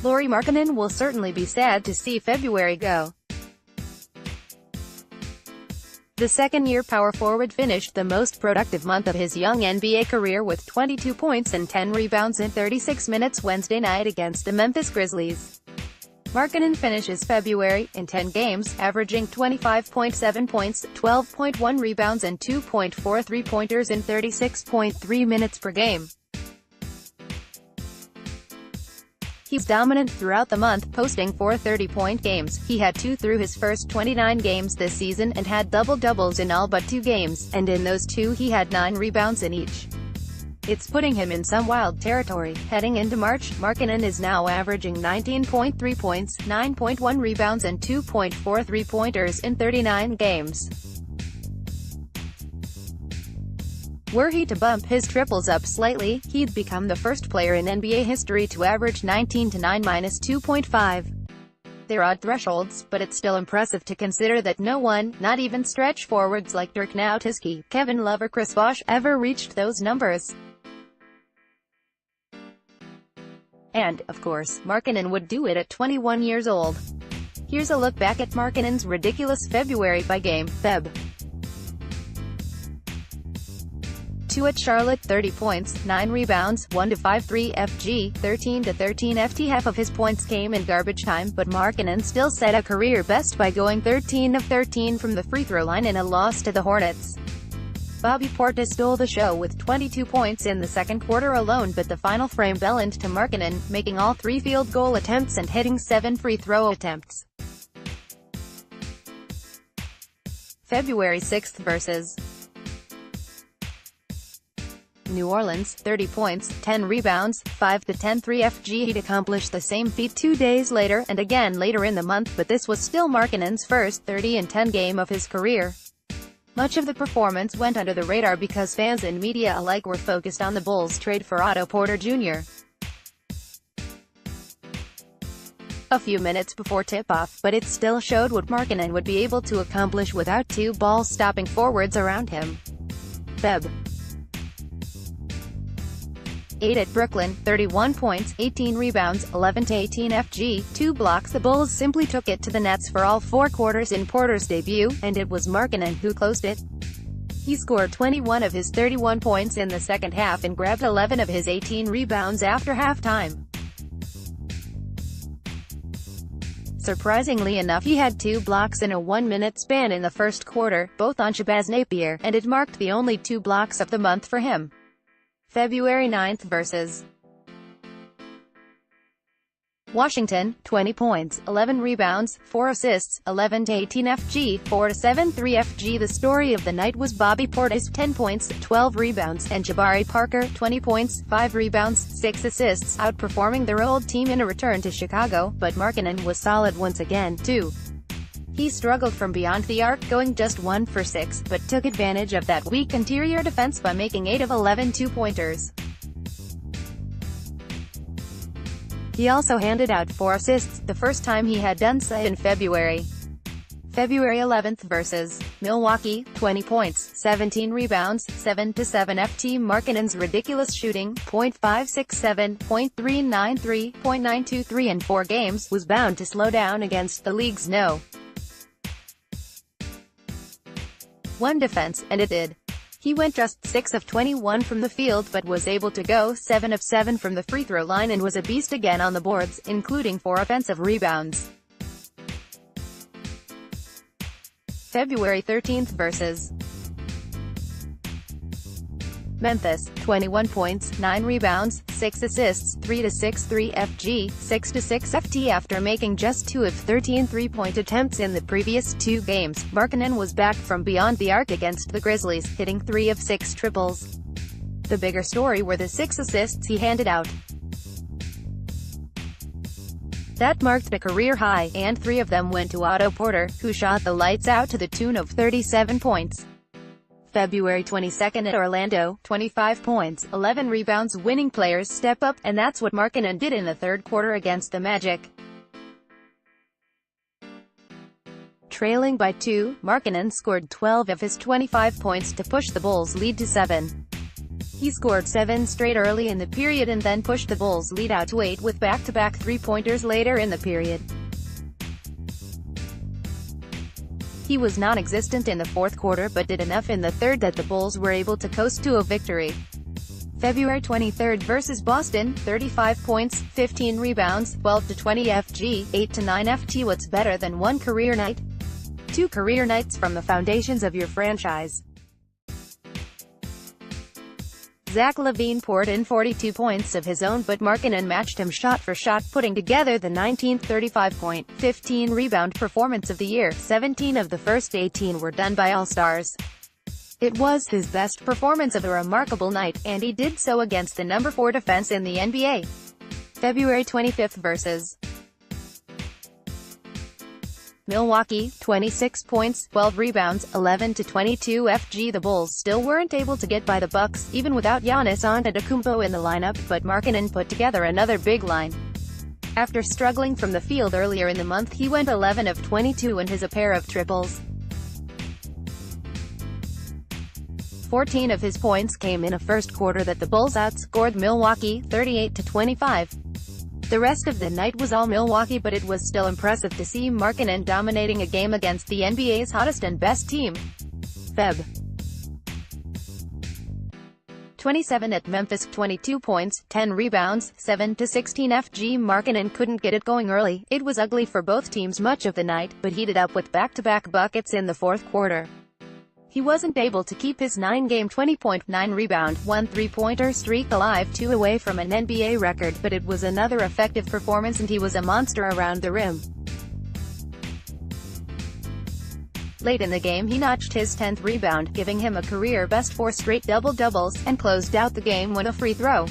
Lauri Markkanen will certainly be sad to see February go. The second-year power forward finished the most productive month of his young NBA career with 22 points and 10 rebounds in 36 minutes Wednesday night against the Memphis Grizzlies. Markkanen finishes February, in 10 games, averaging 25.7 points, 12.1 rebounds and 2.4 three-pointers in 36.3 minutes per game. He was dominant throughout the month, posting 4 30-point games. He had 2 through his first 29 games this season and had double-doubles in all but 2 games, and in those 2 he had 9 rebounds in each. It's putting him in some wild territory. Heading into March, Markkanen is now averaging 19.3 points, 9.1 rebounds and 2.4 three-pointers in 39 games. Were he to bump his triples up slightly, he'd become the first player in NBA history to average 19 to 9-2.5. They're odd thresholds, but it's still impressive to consider that no one, not even stretch forwards like Dirk Nowitzki, Kevin Love or Chris Bosh, ever reached those numbers. And, of course, Markkanen would do it at 21 years old. Here's a look back at Markkanen's ridiculous February by game. Feb. 2 at Charlotte, 30 points, 9 rebounds, 1-5-3 FG, 13-13 FT. Half of his points came in garbage time, but Markkanen still set a career best by going 13 of 13 from the free throw line in a loss to the Hornets. Bobby Portis stole the show with 22 points in the second quarter alone, but the final frame fell into Markkanen, making all 3 field goal attempts and hitting 7 free throw attempts. February 6th vs. New Orleans, 30 points, 10 rebounds, 5-10 3 FG. He'd accomplished the same feat 2 days later, and again later in the month, but this was still Markkanen's first 30-10 game of his career. Much of the performance went under the radar because fans and media alike were focused on the Bulls' trade for Otto Porter Jr. a few minutes before tip-off, but it still showed what Markkanen would be able to accomplish without 2 ball-stopping forwards around him. Feb. 8 at Brooklyn, 31 points, 18 rebounds, 11-18 FG, 2 blocks. The Bulls simply took it to the Nets for all 4 quarters in Porter's debut, and it was Markkanen who closed it. He scored 21 of his 31 points in the second half and grabbed 11 of his 18 rebounds after halftime. Surprisingly enough, he had 2 blocks in a 1-minute span in the first quarter, both on Shabazz Napier, and it marked the only 2 blocks of the month for him. February 9th vs. Washington, 20 points, 11 rebounds, 4 assists, 11-18 FG, 4-7 3 FG. The story of the night was Bobby Portis, 10 points, 12 rebounds, and Jabari Parker, 20 points, 5 rebounds, 6 assists, outperforming their old team in a return to Chicago, but Markkanen was solid once again, too. He struggled from beyond the arc, going just 1 for 6, but took advantage of that weak interior defense by making 8 of 11 two-pointers. He also handed out 4 assists, the first time he had done so in February. February 11th vs. Milwaukee, 20 points, 17 rebounds, 7-7 FT. Markkanen's ridiculous shooting, .567, .393, .923 in 4 games, was bound to slow down against the league's no. 1 defense, and it did. He went just 6 of 21 from the field but was able to go 7 of 7 from the free throw line and was a beast again on the boards, including 4 offensive rebounds. February 13th vs. Memphis, 21 points, 9 rebounds, 6 assists, 3-6 3 FG, 6-6 FT. After making just 2 of 13 three-point attempts in the previous 2 games, Markkanen was back from beyond the arc against the Grizzlies, hitting 3 of 6 triples. The bigger story were the 6 assists he handed out. That marked a career high, and 3 of them went to Otto Porter, who shot the lights out to the tune of 37 points. February 22nd at Orlando, 25 points, 11 rebounds. Winning players step up, and that's what Markkanen did in the third quarter against the Magic. Trailing by 2, Markkanen scored 12 of his 25 points to push the Bulls' lead to 7. He scored 7 straight early in the period and then pushed the Bulls' lead out to 8 with back-to-back three-pointers later in the period. He was non-existent in the fourth quarter but did enough in the third that the Bulls were able to coast to a victory. February 23 versus Boston, 35 points, 15 rebounds, 12-20 FG, 8-9 FT. What's better than one career night? 2 career nights from the foundations of your franchise. Zach LaVine poured in 42 points of his own but Markkanen matched him shot for shot, putting together the 19th 35-point, 15-rebound performance of the year. 17 of the first 18 were done by All-Stars. It was his best performance of a remarkable night, and he did so against the number 4 defense in the NBA. February 25 versus Milwaukee, 26 points, 12 rebounds, 11-22 FG. The Bulls still weren't able to get by the Bucks, even without Giannis Antetokounmpo in the lineup, but Markkanen put together another big line. After struggling from the field earlier in the month, he went 11 of 22 and his a pair of triples. 14 of his points came in a first quarter that the Bulls outscored Milwaukee, 38-25. The rest of the night was all Milwaukee, but it was still impressive to see Markkanen dominating a game against the NBA's hottest and best team. Feb. 27 at Memphis, 22 points, 10 rebounds, 7-16 FG. Markkanen couldn't get it going early. It was ugly for both teams much of the night, but heated up with back-to-back buckets in the fourth quarter. He wasn't able to keep his 9-game 20.9 rebound, 1 three-pointer streak alive, 2 away from an NBA record, but it was another effective performance and he was a monster around the rim. Late in the game he notched his 10th rebound, giving him a career-best 4 straight double-doubles, and closed out the game with a free throw.